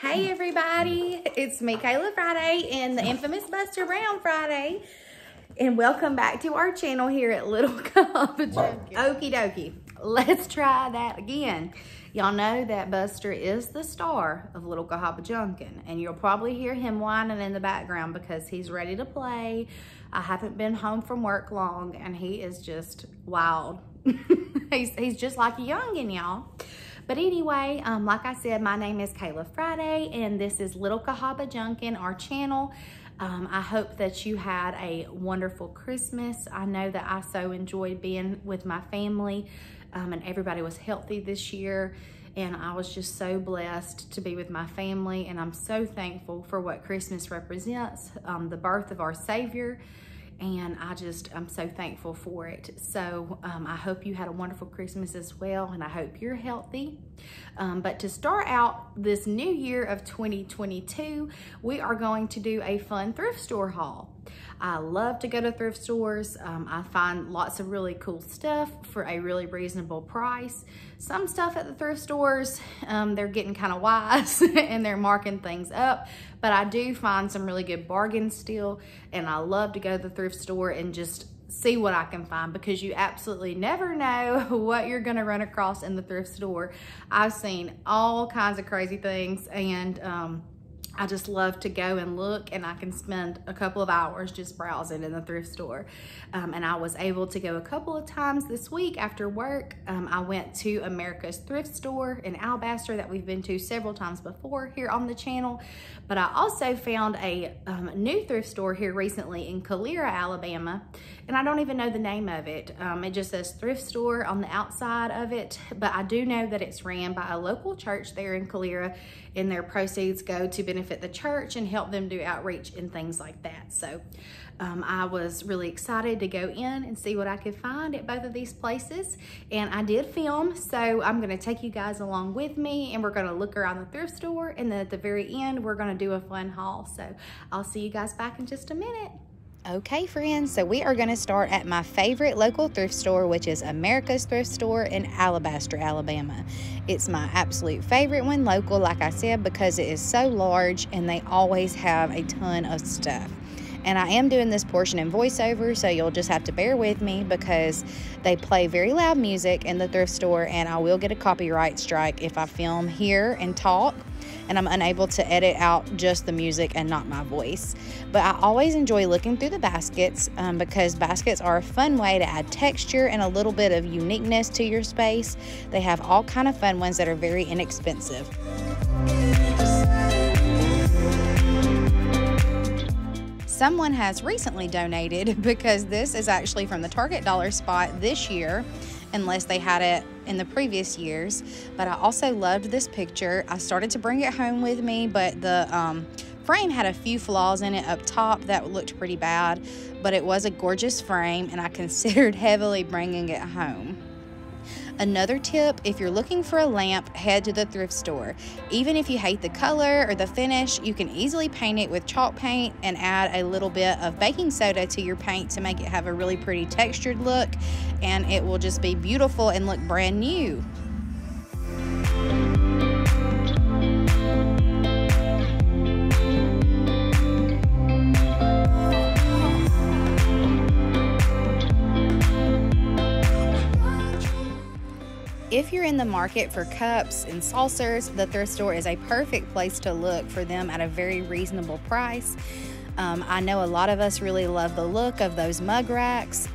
Hey everybody, it's me, Kayla Friday, and the infamous Buster Brown Friday, and welcome back to our channel here at Little Cotta Junkin. Okie dokie, let's try that again. Y'all know that Buster is the star of Little Cotta Junkin, and you'll probably hear him whining in the background because he's ready to play. I haven't been home from work long, and he is just wild. he's just like a youngin', y'all. But anyway, like I said, my name is Kayla Friday, and this is Little Cotta Junkin, our channel. I hope that you had a wonderful Christmas. I know that I so enjoyed being with my family, and everybody was healthy this year, and I was just so blessed to be with my family, and I'm so thankful for what Christmas represents, the birth of our Savior. And I'm so thankful for it. So I hope you had a wonderful Christmas as well, and I hope you're healthy. But to start out this new year of 2022, we are going to do a fun thrift store haul. I love to go to thrift stores. I find lots of really cool stuff for a really reasonable price. Some stuff at the thrift stores, they're getting kind of wise and they're marking things up, but I do find some really good bargains still, and I love to go to the thrift store and just see what I can find, because you absolutely never know what you're gonna run across in the thrift store. I've seen all kinds of crazy things, and I just love to go and look, and I can spend a couple of hours just browsing in the thrift store. And I was able to go a couple of times this week after work. I went to America's thrift store in Alabaster that we've been to several times before here on the channel. But I also found a new thrift store here recently in Cotta, Alabama. And I don't even know the name of it. It just says thrift store on the outside of it. But I do know that it's ran by a local church there in Cotta, and their proceeds go to benefit the church and help them do outreach and things like that. So I was really excited to go in and see what I could find at both of these places. And I did film, so I'm gonna take you guys along with me, and we're gonna look around the thrift store, and then at the very end, we're gonna do a fun haul. So I'll see you guys back in just a minute. Okay friends, so we are going to start at my favorite local thrift store, which is America's thrift store in Alabaster, Alabama. It's my absolute favorite one local, like I said, because it is so large and they always have a ton of stuff. And I am doing this portion in voiceover, so you'll just have to bear with me because they play very loud music in the thrift store, and I will get a copyright strike if I film here and talk, and I'm unable to edit out just the music and not my voice. But I always enjoy looking through the baskets because baskets are a fun way to add texture and a little bit of uniqueness to your space. They have all kind of fun ones that are very inexpensive. Someone has recently donated, because this is actually from the Target dollar spot this year, unless they had it in the previous years. But I also loved this picture. I started to bring it home with me, but the frame had a few flaws in it up top that looked pretty bad, but it was a gorgeous frame, and I considered heavily bringing it home. Another tip, if you're looking for a lamp, head to the thrift store. Even if you hate the color or the finish, you can easily paint it with chalk paint and add a little bit of baking soda to your paint to make it have a really pretty textured look, and it will just be beautiful and look brand new. If you're in the market for cups and saucers, the thrift store is a perfect place to look for them at a very reasonable price. I know a lot of us really love the look of those mug racks.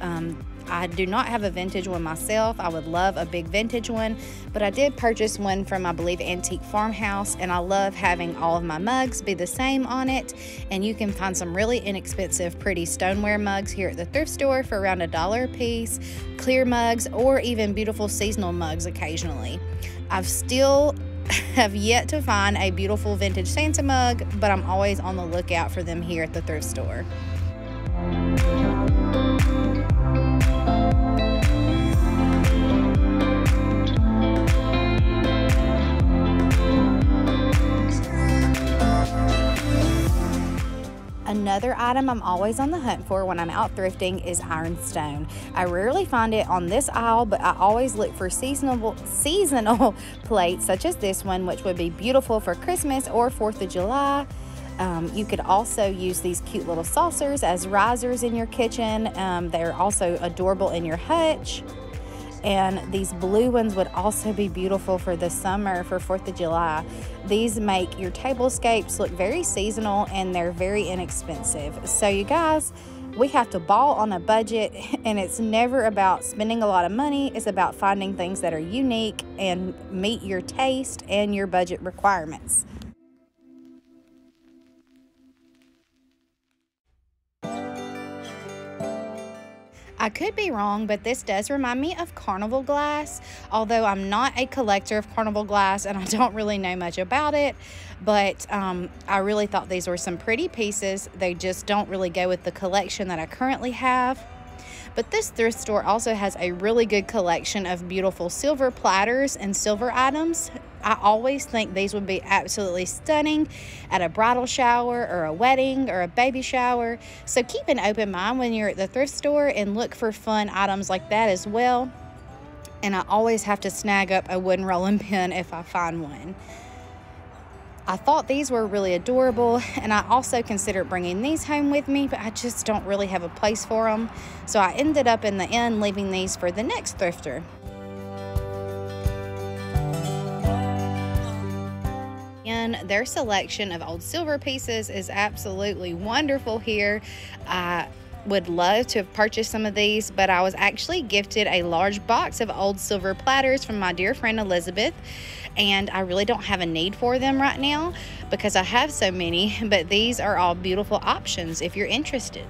I do not have a vintage one myself. I would love a big vintage one, but I did purchase one from, I believe, Antique Farmhouse, and I love having all of my mugs be the same on it. And you can find some really inexpensive, pretty stoneware mugs here at the thrift store for around $1 a piece, clear mugs, or even beautiful seasonal mugs occasionally. I've still have yet to find a beautiful vintage Santa mug, but I'm always on the lookout for them here at the thrift store. Another item I'm always on the hunt for when I'm out thrifting is ironstone. I rarely find it on this aisle, but I always look for seasonal plates such as this one, which would be beautiful for Christmas or 4th of July. You could also use these cute little saucers as risers in your kitchen. They're also adorable in your hutch. And these blue ones would also be beautiful for the summer, for 4th of July. These make your tablescapes look very seasonal, and they're very inexpensive. So you guys, we have to ball on a budget, and it's never about spending a lot of money. It's about finding things that are unique and meet your taste and your budget requirements. I could be wrong, but this does remind me of carnival glass, although I'm not a collector of carnival glass and I don't really know much about it, but I really thought these were some pretty pieces. They just don't really go with the collection that I currently have. But this thrift store also has a really good collection of beautiful silver platters and silver items. I always think these would be absolutely stunning at a bridal shower or a wedding or a baby shower. So keep an open mind when you're at the thrift store and look for fun items like that as well. And I always have to snag up a wooden rolling pin if I find one. I thought these were really adorable, and I also considered bringing these home with me, but I just don't really have a place for them. So I ended up in the end leaving these for the next thrifter. And their selection of old silver pieces is absolutely wonderful here. I would love to have purchased some of these, but I was actually gifted a large box of old silver platters from my dear friend Elizabeth, and I really don't have a need for them right now because I have so many, but these are all beautiful options if you're interested.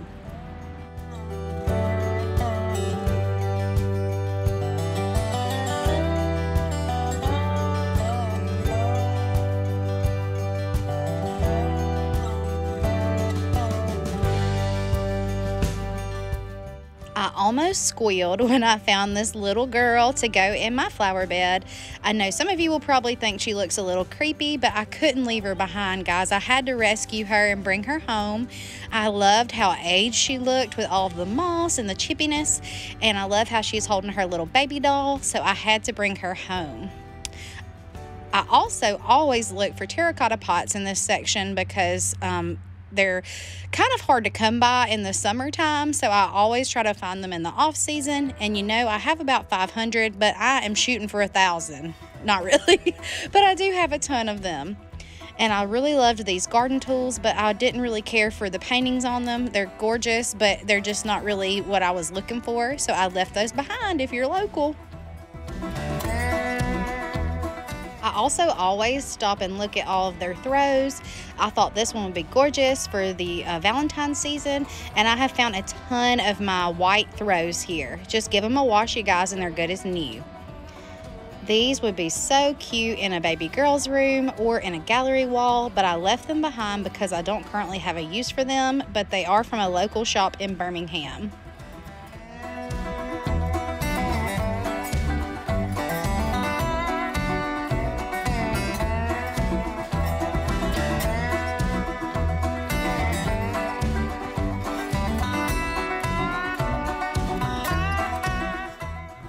I almost squealed when I found this little girl to go in my flower bed. I know some of you will probably think she looks a little creepy, but I couldn't leave her behind, guys. I had to rescue her and bring her home. I loved how aged she looked with all of the moss and the chippiness, and I love how she's holding her little baby doll, so I had to bring her home. I also always look for terracotta pots in this section because they're kind of hard to come by in the summertime, so I always try to find them in the off season. And you know, I have about 500, but I am shooting for 1,000. Not really, but I do have a ton of them. And I really loved these garden tools, but I didn't really care for the paintings on them. They're gorgeous, but they're just not really what I was looking for, so I left those behind if you're local. I also always stop and look at all of their throws. I thought this one would be gorgeous for the Valentine's season, and I have found a ton of my white throws here. Just give them a wash, you guys, and they're good as new. These would be so cute in a baby girl's room or in a gallery wall, but I left them behind because I don't currently have a use for them, but they are from a local shop in Birmingham.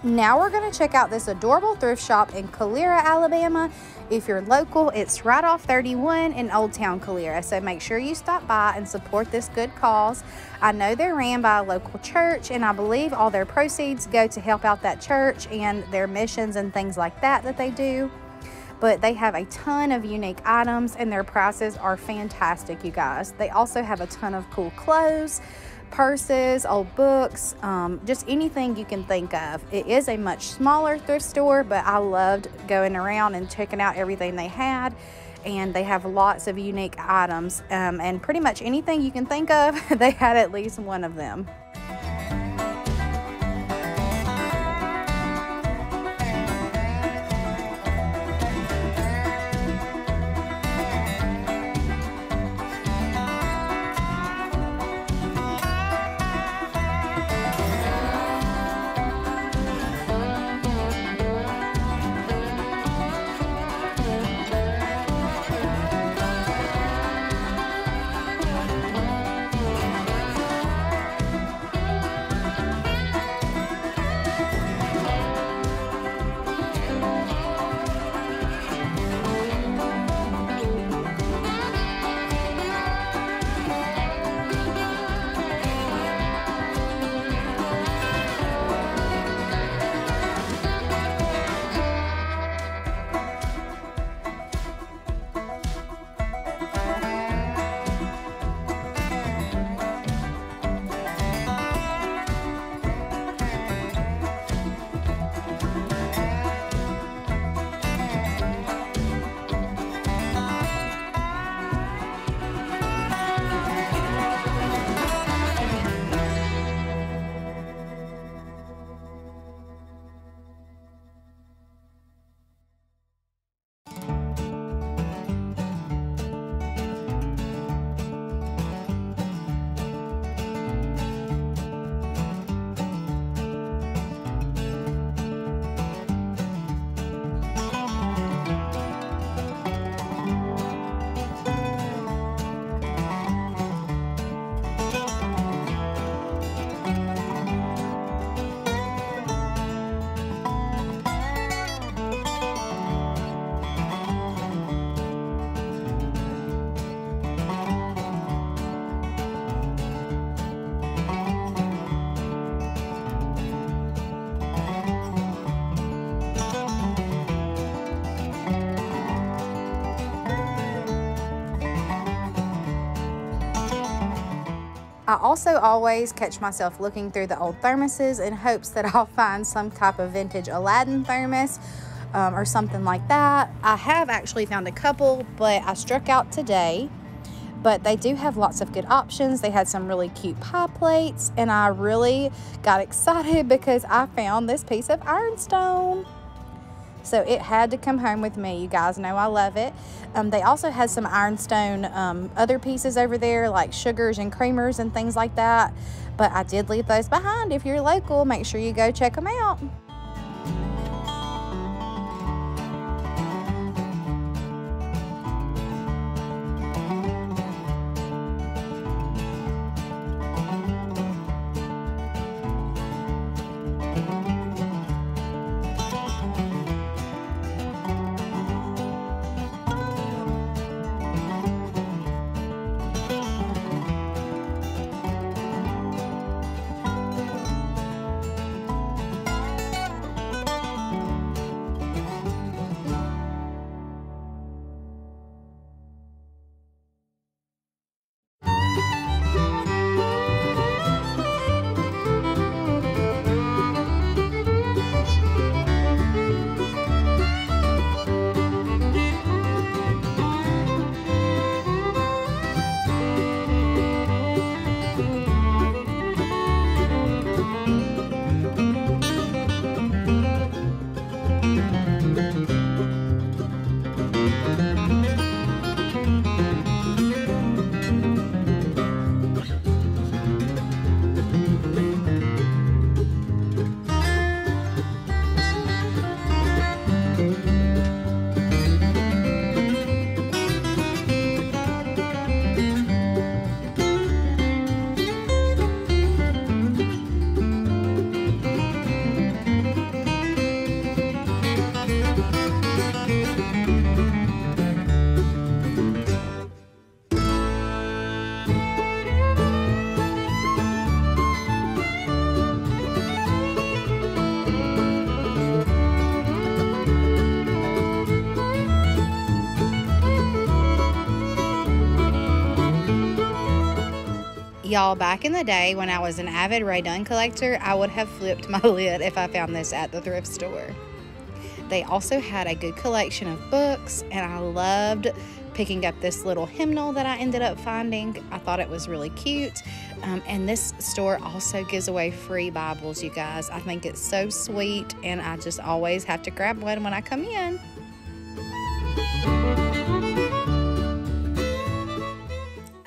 Now we're going to check out this adorable thrift shop in Calera, Alabama. If you're local, it's right off 31 in Old Town Calera, so make sure you stop by and support this good cause. I know they're ran by a local church, and I believe all their proceeds go to help out that church and their missions and things like that they do. But they have a ton of unique items, and their prices are fantastic, you guys. They also have a ton of cool clothes, purses, old books, just anything you can think of. It is a much smaller thrift store, but I loved going around and checking out everything they had, and they have lots of unique items, and pretty much anything you can think of, they had at least one of them. I also always catch myself looking through the old thermoses in hopes that I'll find some type of vintage Aladdin thermos or something like that. I have actually found a couple, but I struck out today. But they do have lots of good options. They had some really cute pie plates, and I really got excited because I found this piece of ironstone. So it had to come home with me. You guys know I love it. They also had some ironstone other pieces over there, like sugars and creamers and things like that. But I did leave those behind. If you're local, make sure you go check them out. Y'all, back in the day when I was an avid Rae Dunn collector, I would have flipped my lid if I found this at the thrift store. They also had a good collection of books, and I loved picking up this little hymnal that I ended up finding. I thought it was really cute. And this store also gives away free Bibles, you guys. I think it's so sweet, and I just always have to grab one when I come in.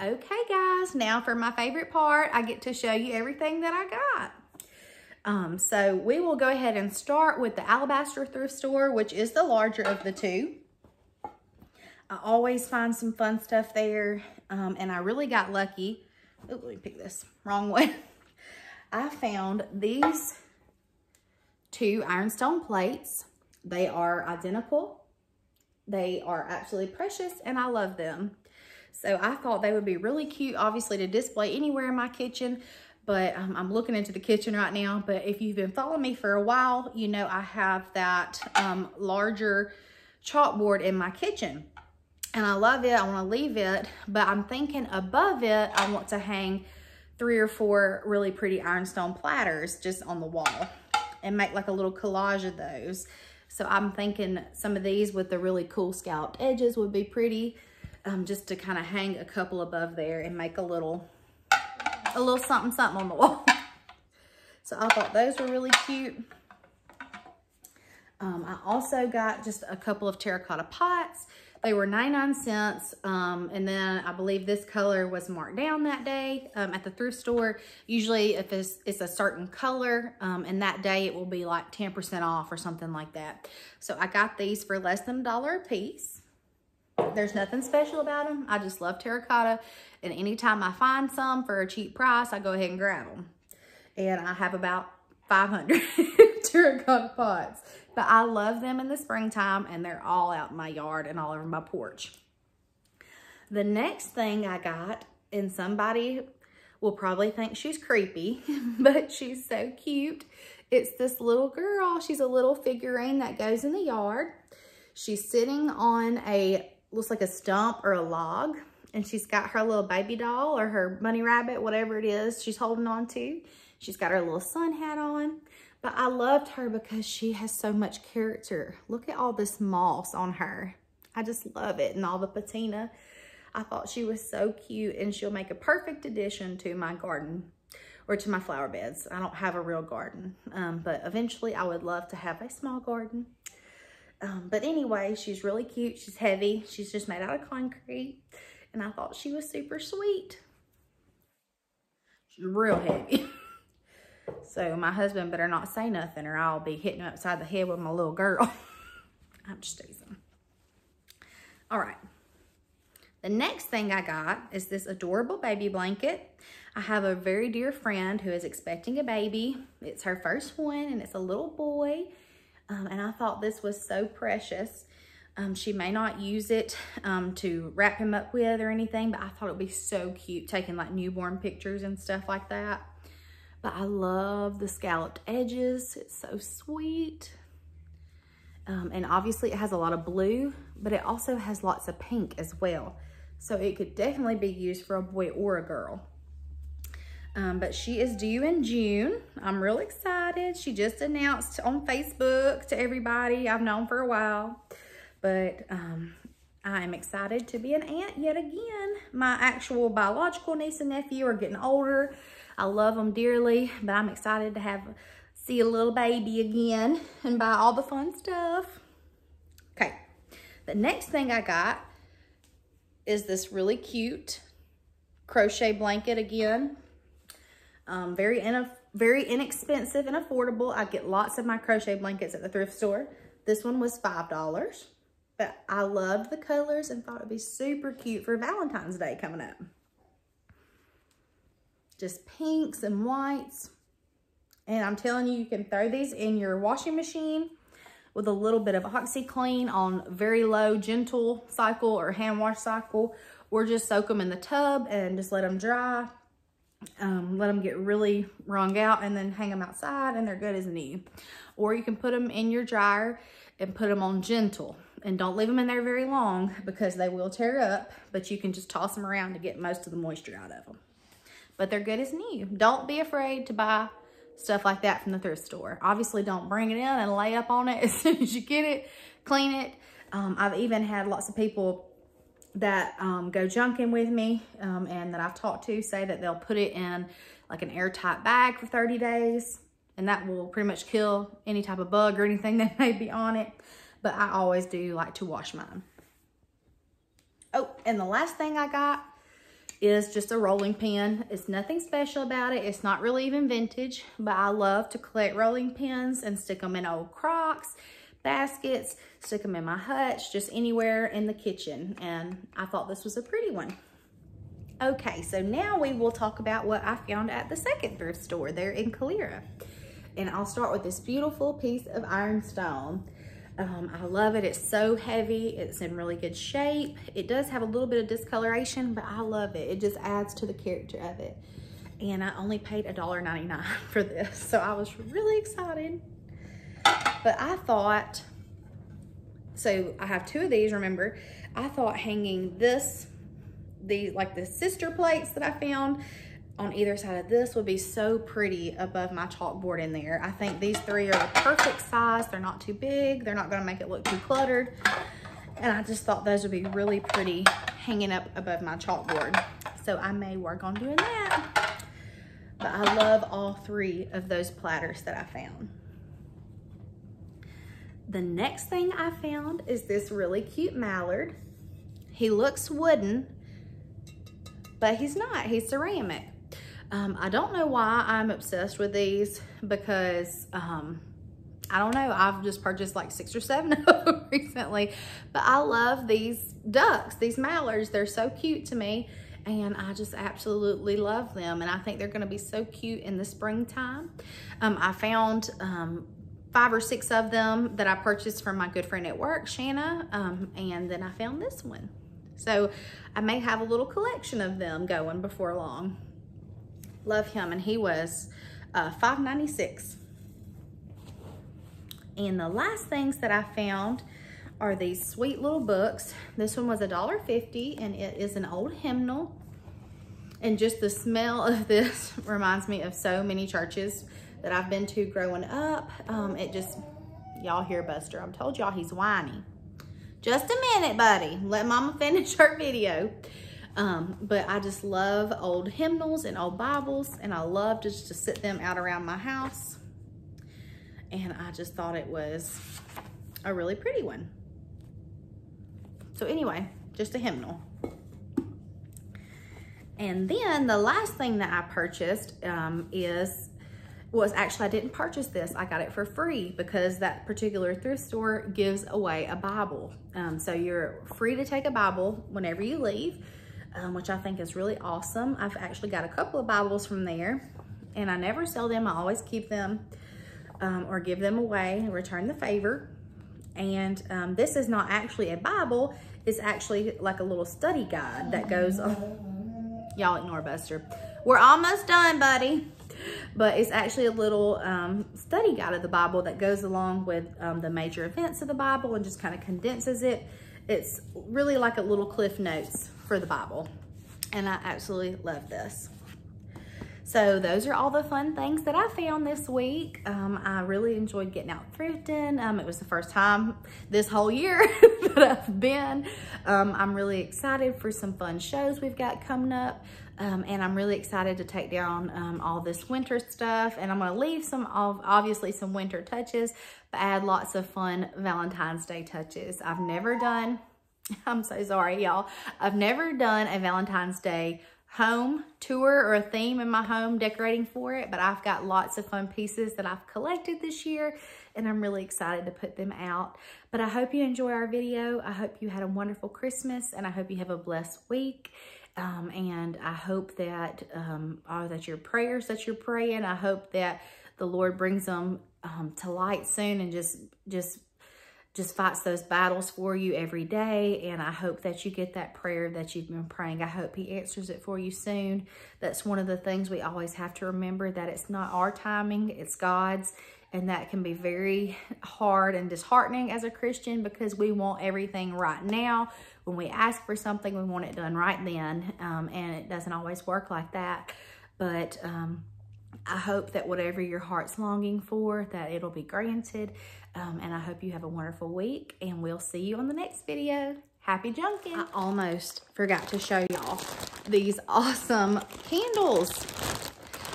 Okay guys, now for my favorite part, I get to show you everything that I got. So we will go ahead and start with the Alabaster thrift store, which is the larger of the two. I always find some fun stuff there, and I really got lucky. Oh, let me pick this wrong way. I found these two ironstone plates. They are identical. They are absolutely precious, and I love them. So I thought they would be really cute, obviously, to display anywhere in my kitchen. But I'm looking into the kitchen right now. But if you've been following me for a while, you know I have that larger chalkboard in my kitchen. And I love it. I want to leave it. But I'm thinking above it, I want to hang 3 or 4 really pretty ironstone platters just on the wall. And make like a little collage of those. So I'm thinking some of these with the really cool scalloped edges would be pretty. Just to kind of hang a couple above there and make a little something something on the wall. So I thought those were really cute. I also got just a couple of terracotta pots. They were 99 cents. And then I believe this color was marked down that day at the thrift store. Usually if it's a certain color, and that day it will be like 10% off or something like that. So I got these for less than $1 a piece. There's nothing special about them. I just love terracotta. And anytime I find some for a cheap price, I go ahead and grab them. And I have about 500 terracotta pots. But I love them in the springtime, and they're all out in my yard and all over my porch. The next thing I got, and somebody will probably think she's creepy, but she's so cute. It's this little girl. She's a little figurine that goes in the yard. She's sitting on looks like a stump or a log, And she's got her little baby doll or her bunny rabbit, whatever it is she's holding on to. She's got her little sun hat on. But I loved her because she has so much character. Look at all this moss on her. I just love it. And all the patina. I thought she was so cute, and she'll make a perfect addition to my garden or to my flower beds. I don't have a real garden, but eventually I would love to have a small garden. But anyway, she's really cute. She's heavy. She's just made out of concrete, and I thought she was super sweet. She's real heavy. So my husband better not say nothing, or I'll be hitting him upside the head with my little girl. I'm just teasing. All right. The next thing I got is this adorable baby blanket. I have a very dear friend who is expecting a baby. It's her first one, and it's a little boy. And I thought this was so precious. She may not use it to wrap him up with or anything, but I thought it would be so cute taking like newborn pictures and stuff like that. But I love the scalloped edges. It's so sweet. And obviously it has a lot of blue, but it also has lots of pink as well. So it could definitely be used for a boy or a girl. But she is due in June. I'm real excited. She just announced on Facebook to everybody I've known for a while. But I am excited to be an aunt yet again. My actual biological niece and nephew are getting older. I love them dearly, but I'm excited to see a little baby again and buy all the fun stuff. Okay, the next thing I got is this really cute crochet blanket again. Very inexpensive and affordable. I get lots of my crochet blankets at the thrift store. This one was $5, but I loved the colors and thought it'd be super cute for Valentine's Day coming up. Just pinks and whites. And I'm telling you, you can throw these in your washing machine with a little bit of OxyClean on very low, gentle cycle or hand wash cycle, or just soak them in the tub and just let them dry. Let them get really wrung out and then hang them outside, and they're good as new. Or you can put them in your dryer and put them on gentle. And don't leave them in there very long because they will tear up, but you can just toss them around to get most of the moisture out of them. But they're good as new. Don't be afraid to buy stuff like that from the thrift store. Obviously, don't bring it in and lay up on it as soon as you get it. Clean it. I've even had lots of people that go junking with me and that I've talked to say that they'll put it in like an airtight bag for 30 days. And that will pretty much kill any type of bug or anything that may be on it. But I always do like to wash mine. Oh, and the last thing I got is just a rolling pin. It's nothing special about it. It's not really even vintage, but I love to collect rolling pins and stick them in old crocks, baskets, stick them in my hutch, just anywhere in the kitchen. And I thought this was a pretty one. Okay, so now we will talk about what I found at the second thrift store there in Calera. And I'll start with this beautiful piece of ironstone. I love it. It's so heavy. It's in really good shape. It does have a little bit of discoloration, but I love it. It just adds to the character of it. And I only paid $1.99 for this, so I was really excited. But I thought, so I have two of these, remember. I thought hanging like the sister plates that I found on either side of this would be so pretty above my chalkboard in there. I think these three are the perfect size. They're not too big. They're not gonna make it look too cluttered. And I just thought those would be really pretty hanging up above my chalkboard. So I may work on doing that. But I love all three of those platters that I found. The next thing I found is this really cute mallard. He looks wooden, but he's not. He's ceramic. I don't know why I'm obsessed with these because, I don't know, I've just purchased like 6 or 7 of them recently, but I love these ducks, these mallards. They're so cute to me, and I just absolutely love them, and I think they're gonna be so cute in the springtime. I found 5 or 6 of them that I purchased from my good friend at work, Shanna, and then I found this one. So I may have a little collection of them going before long. Love him, and he was $5.96. And the last things that I found are these sweet little books. This one was $1.50 and it is an old hymnal. And just the smell of this reminds me of so many churches that I've been to growing up. It just, y'all hear Buster. I told y'all he's whiny. Just a minute, buddy. Let Mama finish her video. But I just love old hymnals and old Bibles, and I love just to sit them out around my house. And I just thought it was a really pretty one. So anyway, just a hymnal. And then the last thing that I purchased was actually, I didn't purchase this. I got it for free because that particular thrift store gives away a Bible. So you're free to take a Bible whenever you leave, which I think is really awesome. I've actually got a couple of Bibles from there, and I never sell them. I always keep them or give them away, return the favor. And this is not actually a Bible. It's actually like a little study guide that goes on. Y'all ignore Buster. We're almost done, buddy. But it's actually a little study guide of the Bible that goes along with the major events of the Bible and just kind of condenses it. It's really like a little cliff notes for the Bible. And I absolutely love this. So those are all the fun things that I found this week. I really enjoyed getting out thrifting. It was the first time this whole year that I've been. I'm really excited for some fun shows we've got coming up. And I'm really excited to take down all this winter stuff. And I'm gonna leave obviously some winter touches, but add lots of fun Valentine's Day touches. I've never done, I'm so sorry y'all, I've never done a Valentine's Day home tour or a theme in my home decorating for it, but I've got lots of fun pieces that I've collected this year, and I'm really excited to put them out. But I hope you enjoy our video. I hope you had a wonderful Christmas, and I hope you have a blessed week. And I hope that that your prayers that you're praying, I hope that the Lord brings them to light soon and just fights those battles for you every day. And I hope that you get that prayer that you've been praying. I hope he answers it for you soon. That's one of the things we always have to remember, that it's not our timing, it's God's. And that can be very hard and disheartening as a Christian, because we want everything right now. When we ask for something, we want it done right then. And it doesn't always work like that. But I hope that whatever your heart's longing for, that it'll be granted. And I hope you have a wonderful week, and we'll see you on the next video. Happy junking. I almost forgot to show y'all these awesome candles.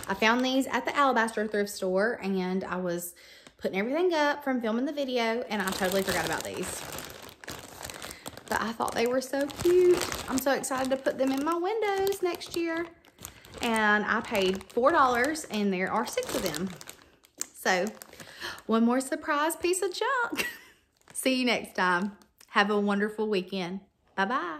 I found these at the Alabaster thrift store, and I was putting everything up from filming the video, and I totally forgot about these. But I thought they were so cute. I'm so excited to put them in my windows next year. And I paid $4, and there are 6 of them. So, one more surprise piece of junk. See you next time. Have a wonderful weekend. Bye-bye.